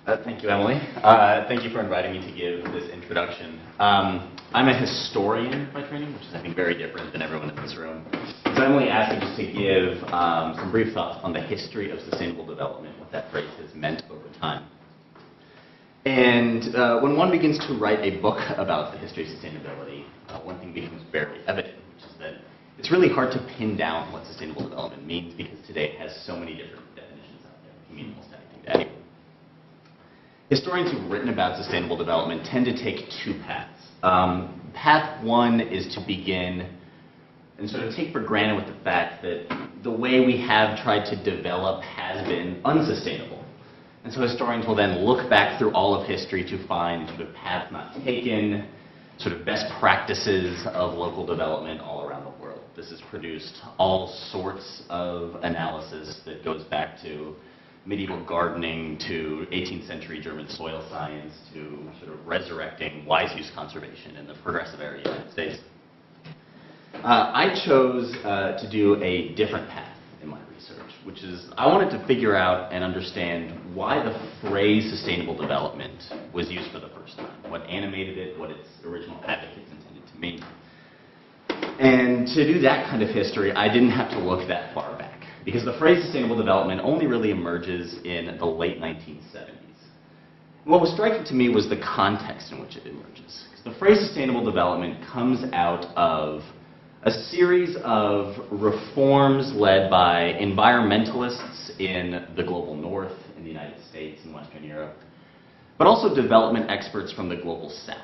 Thank you, Emily. Thank you for inviting me to give this introduction. I'm a historian by training, which is, I think, very different than everyone in this room. So Emily asked me just to give some brief thoughts on the history of sustainable development, what that phrase has meant over time. And when one begins to write a book about the history of sustainability, one thing becomes very evident, which is that it's really hard to pin down what sustainable development means because today it has so many different definitions out there. It can mean almost anything to anyone. Historians who've written about sustainable development tend to take two paths. Path one is to begin and sort of take for granted with the fact that the way we have tried to develop has been unsustainable. And so historians will then look back through all of history to find sort of paths not taken, sort of best practices of local development all around the world. This has produced all sorts of analysis that goes back to medieval gardening to 18th century German soil science to sort of resurrecting wise use conservation in the progressive area of the United States. I chose to do a different path in my research, which is I wanted to figure out and understand why the phrase sustainable development was used for the first time, what animated it, what its original advocates intended to mean. And to do that kind of history, I didn't have to look that far back, because the phrase sustainable development only really emerges in the late 1970s. What was striking to me was the context in which it emerges. Because the phrase sustainable development comes out of a series of reforms led by environmentalists in the global north, in the United States and Western Europe, but also development experts from the global south,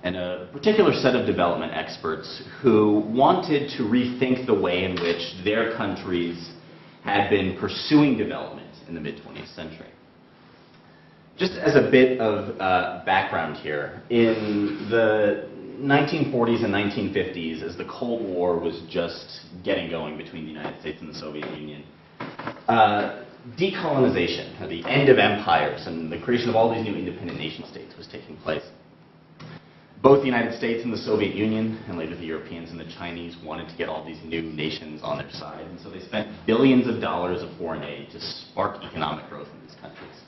and a particular set of development experts who wanted to rethink the way in which their countries had been pursuing development in the mid-20th century. Just as a bit of background here, in the 1940s and 1950s, as the Cold War was just getting going between the United States and the Soviet Union, decolonization, or the end of empires, and the creation of all these new independent nation states was taking place. Both the United States and the Soviet Union, and later the Europeans and the Chinese, wanted to get all these new nations on their side, and so they spent billions of dollars of foreign aid to spark economic growth in these countries.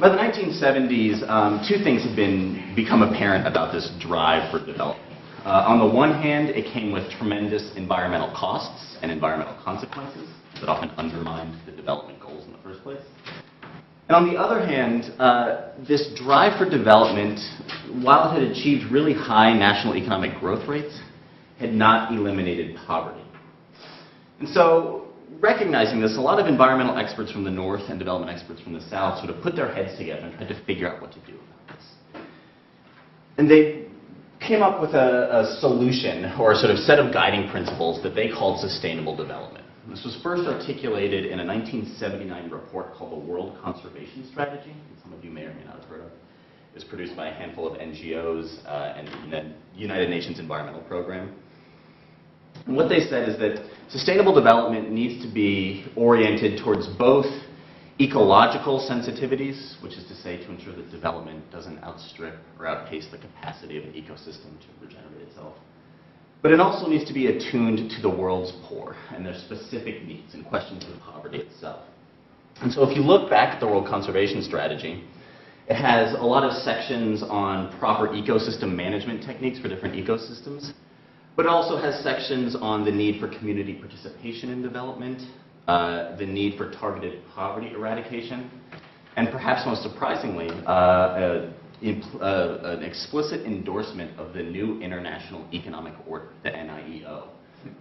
By the 1970s, two things had become apparent about this drive for development. On the one hand, it came with tremendous environmental costs and environmental consequences that often undermined the development goals in the first place. And on the other hand, this drive for development, while it had achieved really high national economic growth rates, had not eliminated poverty. And so, recognizing this, a lot of environmental experts from the north and development experts from the south sort of put their heads together and tried to figure out what to do about this. And they came up with a solution, or a sort of set of guiding principles that they called sustainable development. This was first articulated in a 1979 report called the World Conservation Strategy, that some of you may or may not have heard of. It was produced by a handful of NGOs and the United Nations Environmental Program. And what they said is that sustainable development needs to be oriented towards both ecological sensitivities, which is to say to ensure that development doesn't outstrip or outpace the capacity of an ecosystem to regenerate itself. But it also needs to be attuned to the world's poor and their specific needs and questions of poverty itself. And so if you look back at the World Conservation Strategy, it has a lot of sections on proper ecosystem management techniques for different ecosystems, but it also has sections on the need for community participation in development, the need for targeted poverty eradication, and perhaps most surprisingly, an explicit endorsement of the new International Economic Order, the NIEO,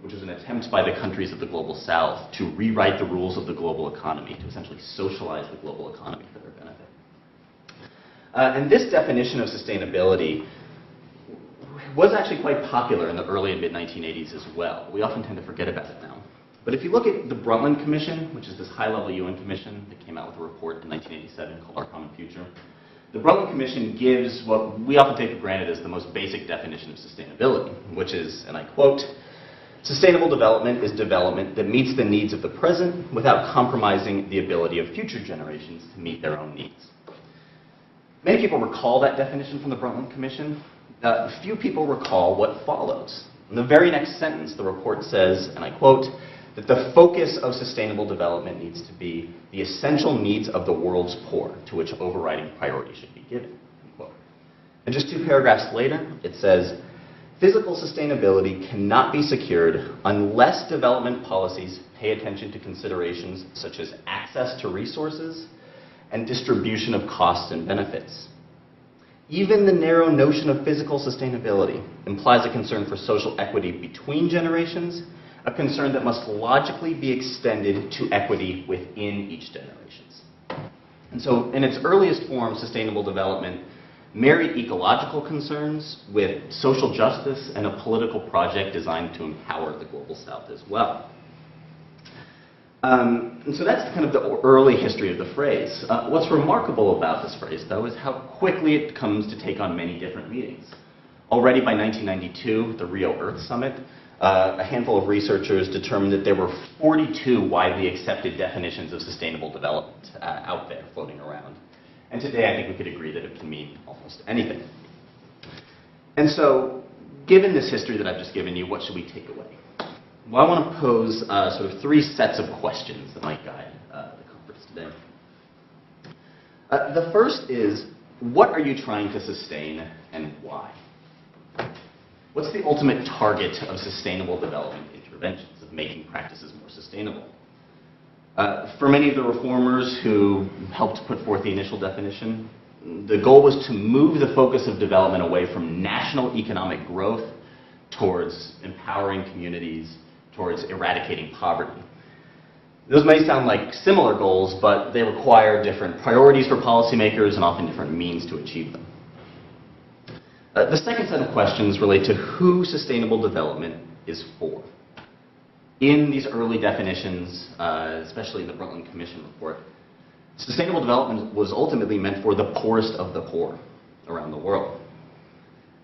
which was an attempt by the countries of the Global South to rewrite the rules of the global economy, to essentially socialize the global economy for their benefit. And this definition of sustainability was actually quite popular in the early and mid-1980s as well. We often tend to forget about it now. But if you look at the Brundtland Commission, which is this high-level UN commission that came out with a report in 1987 called Our Common Future, the Brundtland Commission gives what we often take for granted as the most basic definition of sustainability, which is, and I quote, "Sustainable development is development that meets the needs of the present without compromising the ability of future generations to meet their own needs." Many people recall that definition from the Brundtland Commission. Few people recall what follows. In the very next sentence, the report says, and I quote, that the focus of sustainable development needs to be the essential needs of the world's poor, to which overriding priority should be given. Unquote. And just 2 paragraphs later, it says, physical sustainability cannot be secured unless development policies pay attention to considerations such as access to resources and distribution of costs and benefits. Even the narrow notion of physical sustainability implies a concern for social equity between generations, a concern that must logically be extended to equity within each generation. And so, in its earliest form, sustainable development married ecological concerns with social justice and a political project designed to empower the global south as well. And so that's kind of the early history of the phrase. What's remarkable about this phrase, though, is how quickly it comes to take on many different meanings. Already by 1992, the Rio Earth Summit, a handful of researchers determined that there were 42 widely accepted definitions of sustainable development out there floating around. And today, I think we could agree that it can mean almost anything. And so, given this history that I've just given you, what should we take away? Well, I want to pose sort of 3 sets of questions that might guide the conference today. The first is, what are you trying to sustain and why? What's the ultimate target of sustainable development interventions, of making practices more sustainable? For many of the reformers who helped put forth the initial definition, the goal was to move the focus of development away from national economic growth towards empowering communities, towards eradicating poverty. Those may sound like similar goals, but they require different priorities for policymakers and often different means to achieve them. The second set of questions relate to who sustainable development is for. In these early definitions, especially in the Brundtland Commission report, sustainable development was ultimately meant for the poorest of the poor around the world.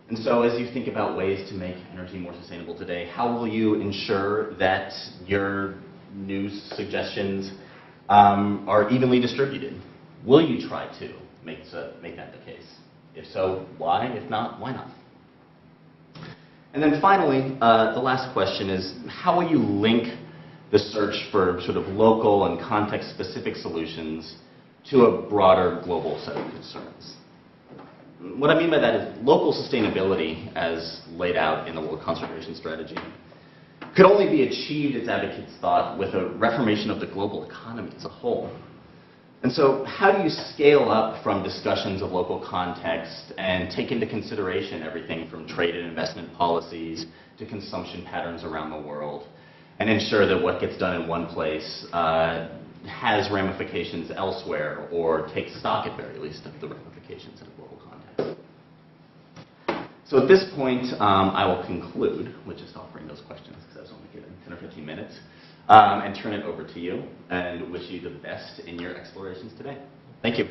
And so as you think about ways to make energy more sustainable today, how will you ensure that your new suggestions are evenly distributed? Will you try to make that the case? If so, why? If not, why not? And then finally, the last question is, how will you link the search for sort of local and context-specific solutions to a broader global set of concerns? What I mean by that is local sustainability, as laid out in the World Conservation Strategy, could only be achieved, its advocates thought, with a reformation of the global economy as a whole. And so how do you scale up from discussions of local context and take into consideration everything from trade and investment policies to consumption patterns around the world and ensure that what gets done in one place has ramifications elsewhere or takes stock, at very least, of the ramifications in a global context? So at this point, I will conclude with just offering those questions because I was only given 10 or 15 minutes. And turn it over to you and wish you the best in your explorations today. Thank you.